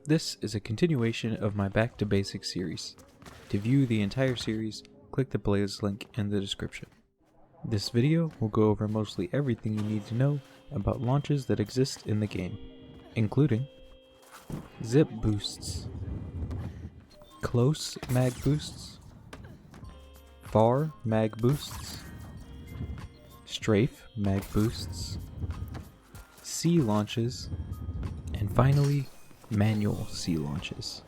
This is a continuation of my Back to Basics series. To view the entire series, click the playlist link in the description. This video will go over mostly everything you need to know about launches that exist in the game, including Zip Boosts, Close Mag-Boosts, Foie Mag-Boosts, Strafe Mag-Boosts, C launches, and finally, manual C launches.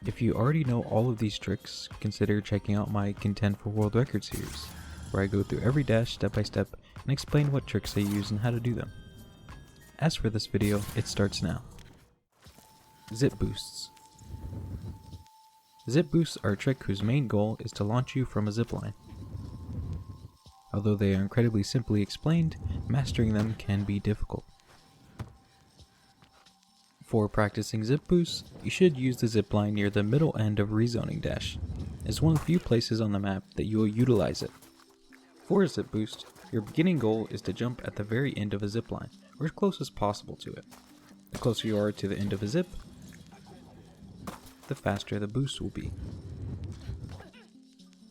If you already know all of these tricks, consider checking out my Contend for World Record series, where I go through every dash step by step and explain what tricks I use and how to do them. As for this video, it starts now. Zip Boosts. Zip Boosts are a trick whose main goal is to launch you from a zipline. Although they are incredibly simply explained, mastering them can be difficult. For practicing zip boosts, you should use the zipline near the middle end of rezoning dash. It's one of the few places on the map that you will utilize it. For a zip boost, your beginning goal is to jump at the very end of a zipline, or as close as possible to it. The closer you are to the end of a zip, the faster the boost will be.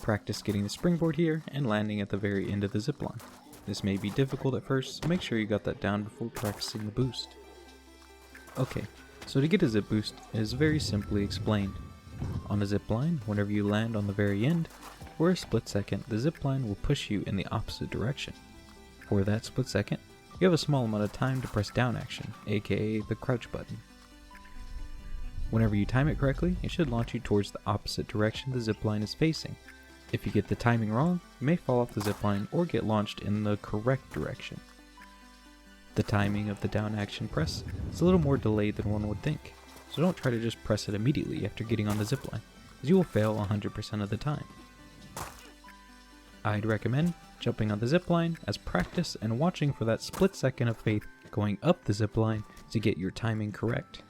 Practice getting the springboard here and landing at the very end of the zipline. This may be difficult at first, so make sure you got that down before practicing the boost. Okay, so to get a zip boost, it is very simply explained. On a zipline, whenever you land on the very end, for a split second, the zipline will push you in the opposite direction. For that split second, you have a small amount of time to press down action, aka the crouch button. Whenever you time it correctly, it should launch you towards the opposite direction the zipline is facing. If you get the timing wrong, you may fall off the zipline or get launched in the correct direction. The timing of the down action press is a little more delayed than one would think, so don't try to just press it immediately after getting on the zipline, as you will fail 100% of the time. I'd recommend jumping on the zipline as practice and watching for that split second of faith going up the zipline to get your timing correct.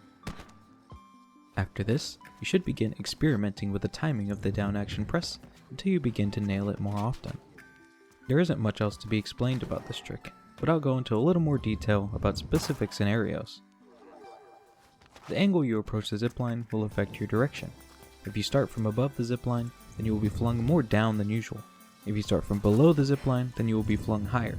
After this, you should begin experimenting with the timing of the down action press until you begin to nail it more often. There isn't much else to be explained about this trick, but I'll go into a little more detail about specific scenarios. The angle you approach the zipline will affect your direction. If you start from above the zipline, then you will be flung more down than usual. If you start from below the zipline, then you will be flung higher.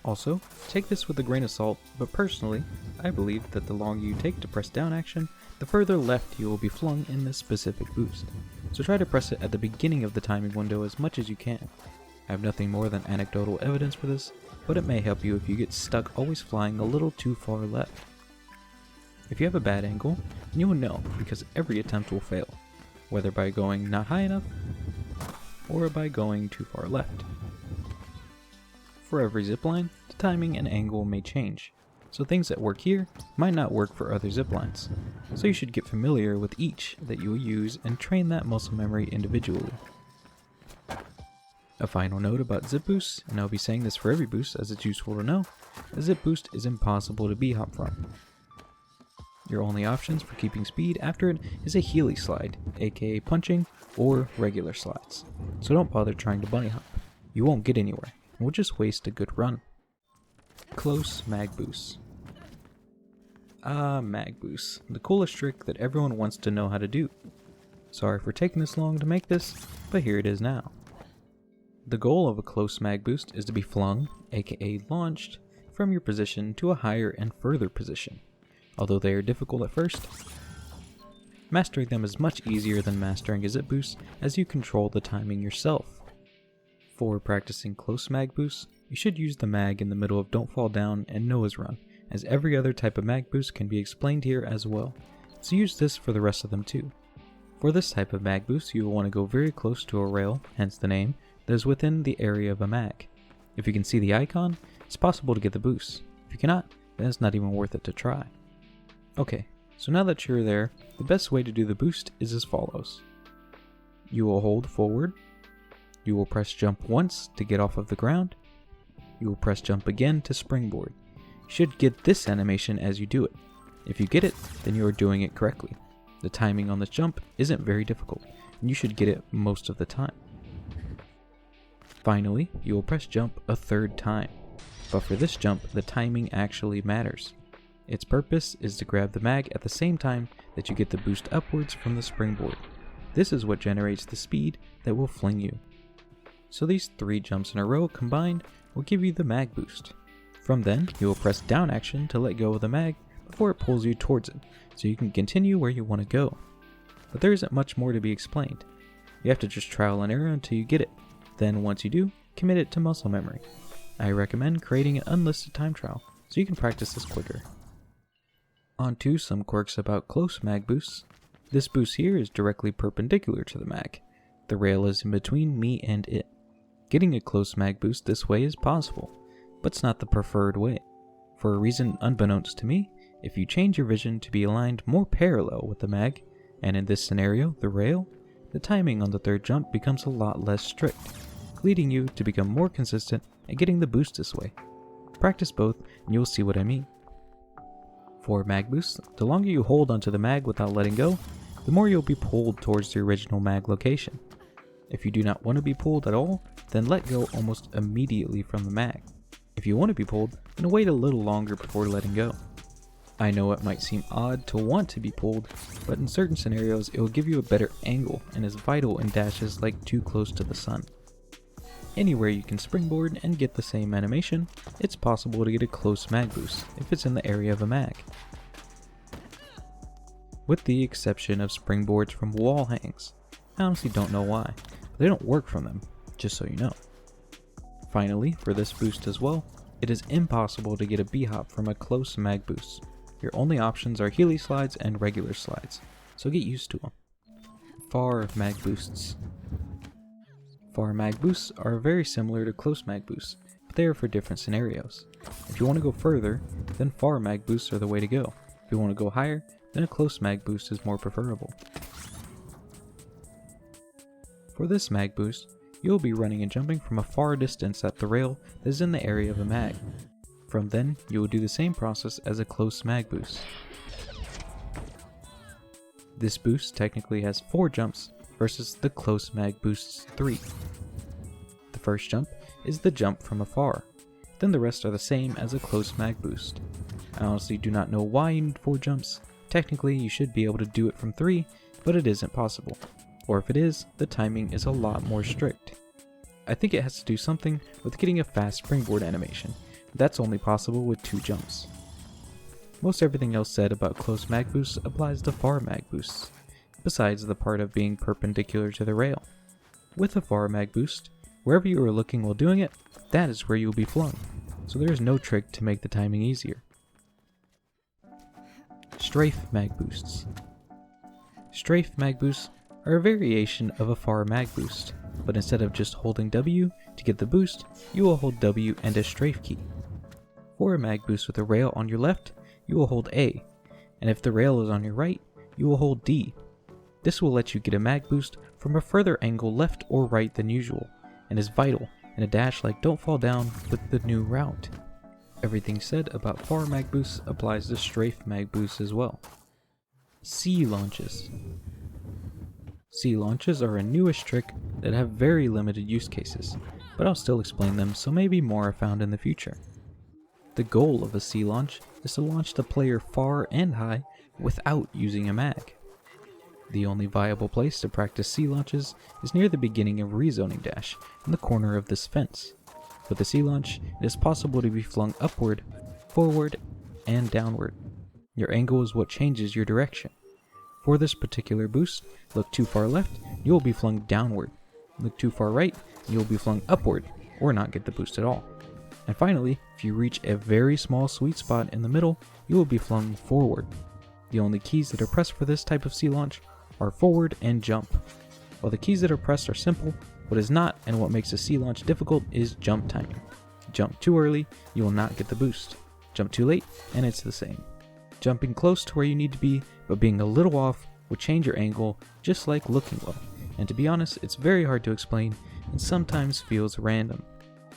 Also, take this with a grain of salt, but personally, I believe that the longer you take to press down action, the further left you will be flung in this specific boost. So try to press it at the beginning of the timing window as much as you can. I have nothing more than anecdotal evidence for this, but it may help you if you get stuck always flying a little too far left. If you have a bad angle, then you will know because every attempt will fail, whether by going not high enough or by going too far left. For every zipline, the timing and angle may change, so things that work here might not work for other ziplines, so you should get familiar with each that you will use and train that muscle memory individually. A final note about zip boosts, and I'll be saying this for every boost as it's useful to know, a zip boost is impossible to b-hop from. Your only options for keeping speed after it is a Healy slide, aka punching, or regular slides, so don't bother trying to bunny hop. You won't get anywhere, and will just waste a good run. Close Mag Boosts. Mag Boosts, the coolest trick that everyone wants to know how to do. Sorry for taking this long to make this, but here it is now. The goal of a close mag boost is to be flung, aka launched, from your position to a higher and further position. Although they are difficult at first, mastering them is much easier than mastering a zip boost as you control the timing yourself. For practicing close mag boosts, you should use the mag in the middle of Don't Fall Down and Noah's Run, as every other type of mag boost can be explained here as well, so use this for the rest of them too. For this type of mag boost, you will want to go very close to a rail, hence the name, that is within the area of a mag. If you can see the icon, it's possible to get the boost. If you cannot, then it's not even worth it to try. Okay, so now that you're there, the best way to do the boost is as follows. You will hold forward, you will press jump once to get off of the ground, you will press jump again to springboard. You should get this animation as you do it. If you get it, then you are doing it correctly. The timing on this jump isn't very difficult, and you should get it most of the time. Finally, you will press jump a third time, but for this jump, the timing actually matters. Its purpose is to grab the mag at the same time that you get the boost upwards from the springboard. This is what generates the speed that will fling you. So these 3 jumps in a row combined will give you the mag boost. From then, you will press down action to let go of the mag before it pulls you towards it, so you can continue where you want to go. But there isn't much more to be explained. You have to just trial and error until you get it. Then once you do, commit it to muscle memory. I recommend creating an unlisted time trial, so you can practice this quicker. On to some quirks about close mag boosts. This boost here is directly perpendicular to the mag. The rail is in between me and it. Getting a close mag boost this way is possible, but it's not the preferred way. For a reason unbeknownst to me, if you change your vision to be aligned more parallel with the mag, and in this scenario, the rail, the timing on the 3rd jump becomes a lot less strict, leading you to become more consistent at getting the boost this way. Practice both and you'll see what I mean. For mag boosts, the longer you hold onto the mag without letting go, the more you'll be pulled towards the original mag location. If you do not want to be pulled at all, then let go almost immediately from the mag. If you want to be pulled, then wait a little longer before letting go. I know it might seem odd to want to be pulled, but in certain scenarios it will give you a better angle and is vital in dashes like too close to the sun. Anywhere you can springboard and get the same animation, it's possible to get a close mag boost if it's in the area of a mag. With the exception of springboards from wall hangs. I honestly don't know why, but they don't work from them, just so you know. Finally, for this boost as well, it is impossible to get a B-hop from a close mag boost. Your only options are Healy slides and regular slides, so get used to them. Far mag boosts. Far mag boosts are very similar to close mag boosts, but they are for different scenarios. If you want to go further, then far mag boosts are the way to go. If you want to go higher, then a close mag boost is more preferable. For this mag boost, you'll be running and jumping from a far distance at the rail that is in the area of a mag. From then, you will do the same process as a close mag boost. This boost technically has 4 jumps versus the close mag boost's 3. The first jump is the jump from afar, then the rest are the same as a close mag boost. I honestly do not know why you need 4 jumps. Technically you should be able to do it from 3, but it isn't possible. Or if it is, the timing is a lot more strict. I think it has to do something with getting a fast springboard animation. That's only possible with 2 jumps. Most everything else said about close mag boosts applies to far mag boosts, besides the part of being perpendicular to the rail. With a far mag boost, wherever you are looking while doing it, that is where you will be flung, so there is no trick to make the timing easier. Strafe Mag-Boosts. Strafe Mag-Boosts are a variation of a far mag boost, but instead of just holding W to get the boost, you will hold W and a strafe key. For a mag boost with a rail on your left, you will hold A, and if the rail is on your right, you will hold D. This will let you get a mag boost from a further angle left or right than usual, and is vital in a dash like Don't Fall Down with the new route. Everything said about far mag boosts applies to strafe mag boosts as well. C launches. C launches are a newish trick that have very limited use cases, but I'll still explain them so maybe more are found in the future. The goal of a C launch is to launch the player far and high without using a mag. The only viable place to practice C launches is near the beginning of rezoning dash in the corner of this fence. With a C launch, it is possible to be flung upward, forward, and downward. Your angle is what changes your direction. For this particular boost, look too far left, you will be flung downward. Look too far right, you will be flung upward, or not get the boost at all. And finally, if you reach a very small sweet spot in the middle, you will be flung forward. The only keys that are pressed for this type of C launch are forward and jump. While the keys that are pressed are simple, what is not and what makes a C launch difficult is jump timing. Jump too early, you will not get the boost. Jump too late, and it's the same. Jumping close to where you need to be, but being a little off, will change your angle, just like looking low. And to be honest, it's very hard to explain, and sometimes feels random.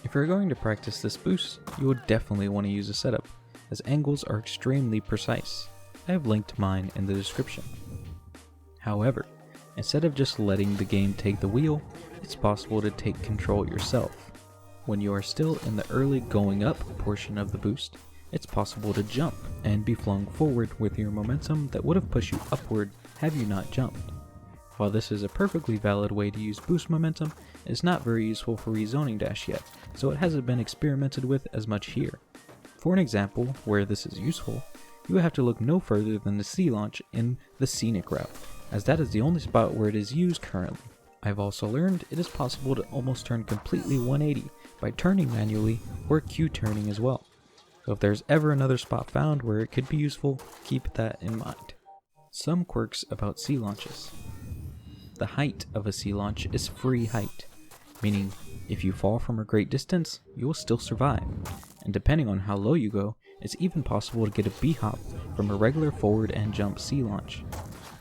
If you're going to practice this boost, you will definitely want to use a setup, as angles are extremely precise. I have linked mine in the description. However, instead of just letting the game take the wheel, it's possible to take control yourself. When you are still in the early going up portion of the boost, it's possible to jump and be flung forward with your momentum that would have pushed you upward had you not jumped. While this is a perfectly valid way to use boost momentum, it's not very useful for rezoning dash yet, so it hasn't been experimented with as much here. For an example where this is useful, you would have to look no further than the C launch in the scenic route, as that is the only spot where it is used currently. I've also learned it is possible to almost turn completely 180 by turning manually or Q turning as well. So if there's ever another spot found where it could be useful, keep that in mind. Some quirks about C launches. The height of a C launch is free height, meaning if you fall from a great distance, you will still survive, and depending on how low you go, it's even possible to get a B-hop from a regular forward and jump C launch.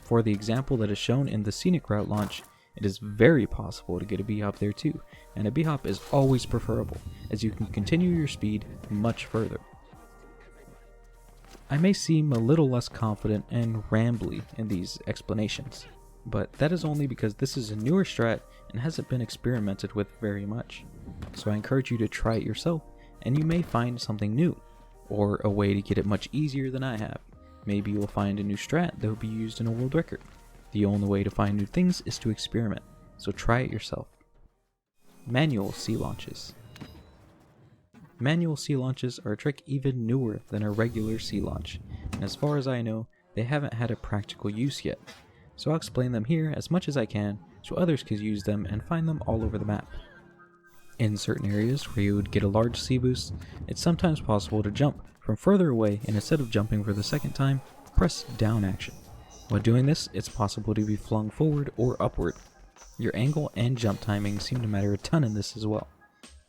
For the example that is shown in the scenic route launch, it is very possible to get a B-hop there too, and a B-hop is always preferable, as you can continue your speed much further. I may seem a little less confident and rambly in these explanations, but that is only because this is a newer strat and hasn't been experimented with very much. So I encourage you to try it yourself, and you may find something new, or a way to get it much easier than I have. Maybe you'll find a new strat that will be used in a world record. The only way to find new things is to experiment, so try it yourself. Manual C launches. Manual C launches are a trick even newer than a regular C launch, and as far as I know, they haven't had a practical use yet. So I'll explain them here as much as I can so others can use them and find them all over the map. In certain areas where you would get a large C boost, it's sometimes possible to jump from further away, and instead of jumping for the second time, press down action. While doing this, it's possible to be flung forward or upward. Your angle and jump timing seem to matter a ton in this as well.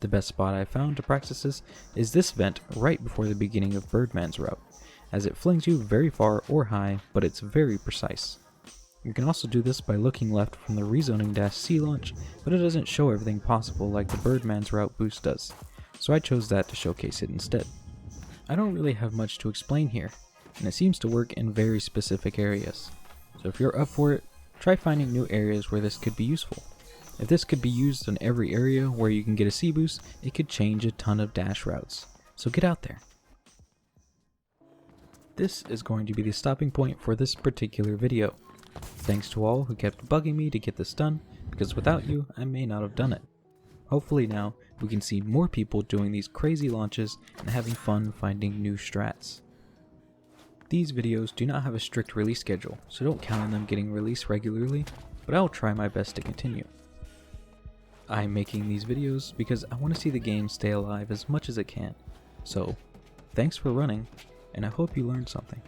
The best spot I've found to practice this is this vent right before the beginning of Birdman's route, as it flings you very far or high, but it's very precise. You can also do this by looking left from the rezoning dash C launch, but it doesn't show everything possible like the Birdman's route boost does, so I chose that to showcase it instead. I don't really have much to explain here, and it seems to work in very specific areas. So if you're up for it, try finding new areas where this could be useful. If this could be used in every area where you can get a C boost, it could change a ton of dash routes. So get out there. This is going to be the stopping point for this particular video. Thanks to all who kept bugging me to get this done, because without you, I may not have done it. Hopefully now, we can see more people doing these crazy launches and having fun finding new strats. These videos do not have a strict release schedule, so don't count on them getting released regularly, but I'll try my best to continue. I'm making these videos because I want to see the game stay alive as much as it can, so thanks for running, and I hope you learned something.